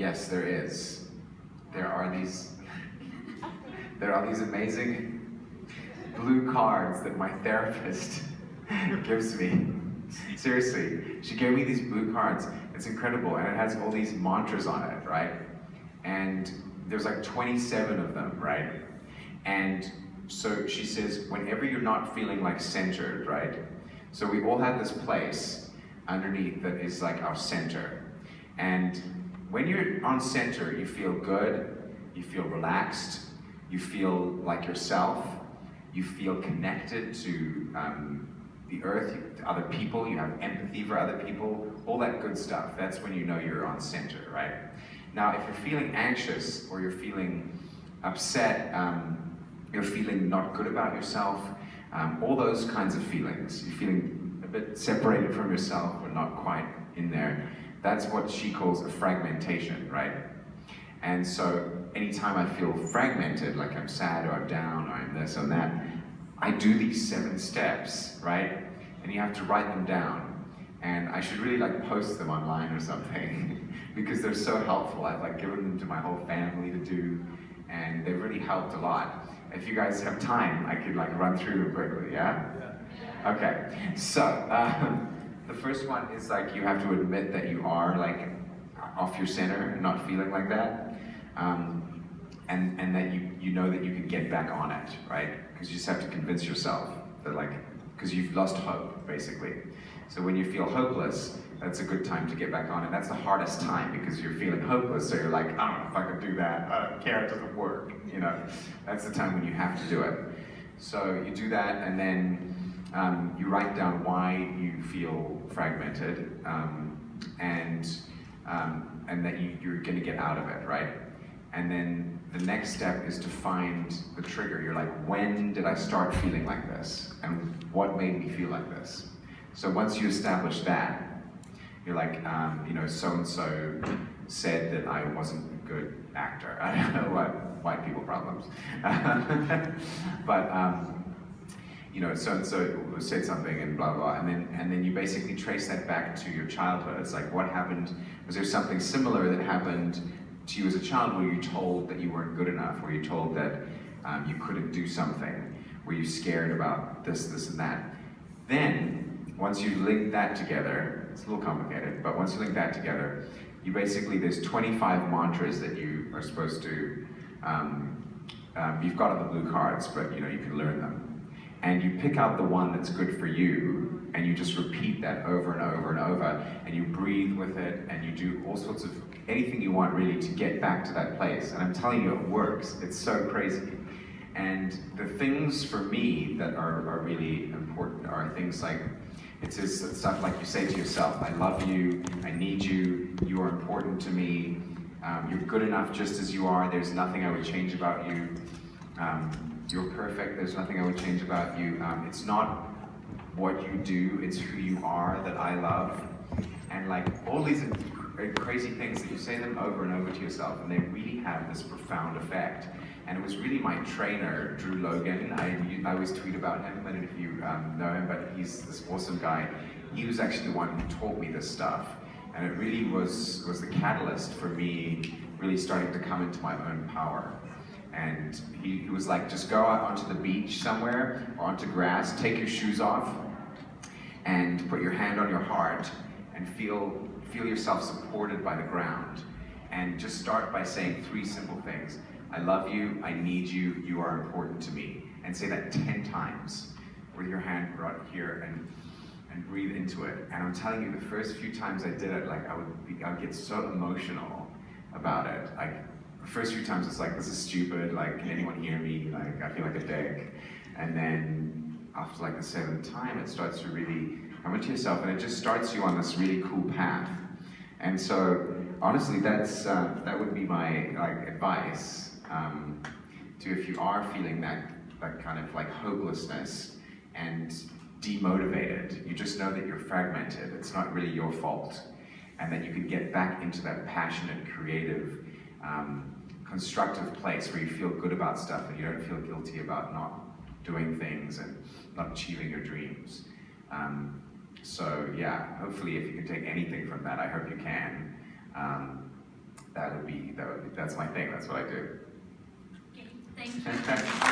Yes, there is. There are these amazing blue cards that my therapist gives me. Seriously, she gave me these blue cards. It's incredible, and it has all these mantras on it, right? And there's like 27 of them, right? And so she says, whenever you're not feeling like centered, right? So we all have this place underneath that is like our center. And when you're on center, you feel good, you feel relaxed, you feel like yourself, you feel connected to the earth, to other people, you have empathy for other people, all that good stuff. That's when you know you're on center, right? Now, if you're feeling anxious or you're feeling upset, you're feeling not good about yourself, all those kinds of feelings, you're feeling a bit separated from yourself or not quite in there, that's what she calls a fragmentation, right? And so anytime I feel fragmented, like I'm sad or I'm down or I'm this or that, I do these 7 steps, right? And you have to write them down. And I should really like post them online or something because they're so helpful. I've like given them to my whole family to do, and they've really helped a lot. If you guys have time, I could like run through them quickly, yeah? Okay, so the first one is like you have to admit that you are like off your center and not feeling like that. And that you know that you can get back on it, right? Because you just have to convince yourself that like, because you've lost hope, basically. So when you feel hopeless, that's a good time to get back on it. That's the hardest time because you're feeling hopeless, so you're like, I don't know if I can do that, I don't care, it doesn't work, you know? That's the time when you have to do it. So you do that, and then you write down why you feel fragmented, and that you're gonna get out of it, right? And then the next step is to find the trigger. You're like, when did I start feeling like this? And what made me feel like this? So once you establish that, you're like, you know, so-and-so said that I wasn't a good actor. I don't know what white people problems. But, you know, so-and-so said something and blah, blah, and then you basically trace that back to your childhood. It's like, what happened? Was there something similar that happened to you as a child? Were you told that you weren't good enough? Were you told that you couldn't do something? Were you scared about this, and that? Then, once you link that together, it's a little complicated, but once you link that together, you basically, there's 25 mantras that you are supposed to, you've got on the blue cards, but you know, you can learn them. And you pick out the one that's good for you, and you just repeat that over and over and over, and you breathe with it, and you do all sorts of, anything you want really to get back to that place. And I'm telling you, it works. It's so crazy. And the things for me that are really important are things like, it's stuff like you say to yourself, I love you, I need you, you are important to me, you're good enough just as you are, there's nothing I would change about you, you're perfect, there's nothing I would change about you, it's not what you do, it's who you are that I love. And like all these crazy things that you say them over and over to yourself, and they really have this profound effect. And it was really my trainer, Drew Logan. I always tweet about him, I don't know if you know him, but he's this awesome guy. He was actually the one who taught me this stuff. And it really was the catalyst for me really starting to come into my own power. And he was like, just go out onto the beach somewhere, or onto grass, take your shoes off, and put your hand on your heart, and feel yourself supported by the ground. And just start by saying 3 simple things. I love you, I need you, you are important to me. And say that 10 times with your hand right here and breathe into it. And I'm telling you, the first few times I did it, like I would get so emotional about it. Like the first few times it's like, this is stupid, like can anyone hear me? Like I feel like a dick. And then after like the 7th time, it starts to really come into yourself, and it just starts you on this really cool path. And so honestly, that would be my like advice. To if you are feeling that kind of like hopelessness and demotivated, you just know that you're fragmented, it's not really your fault, and that you can get back into that passionate, creative, constructive place where you feel good about stuff and you don't feel guilty about not doing things and not achieving your dreams. So yeah, hopefully if you can take anything from that, I hope you can, that that's my thing. That's what I do. Okay, thank you.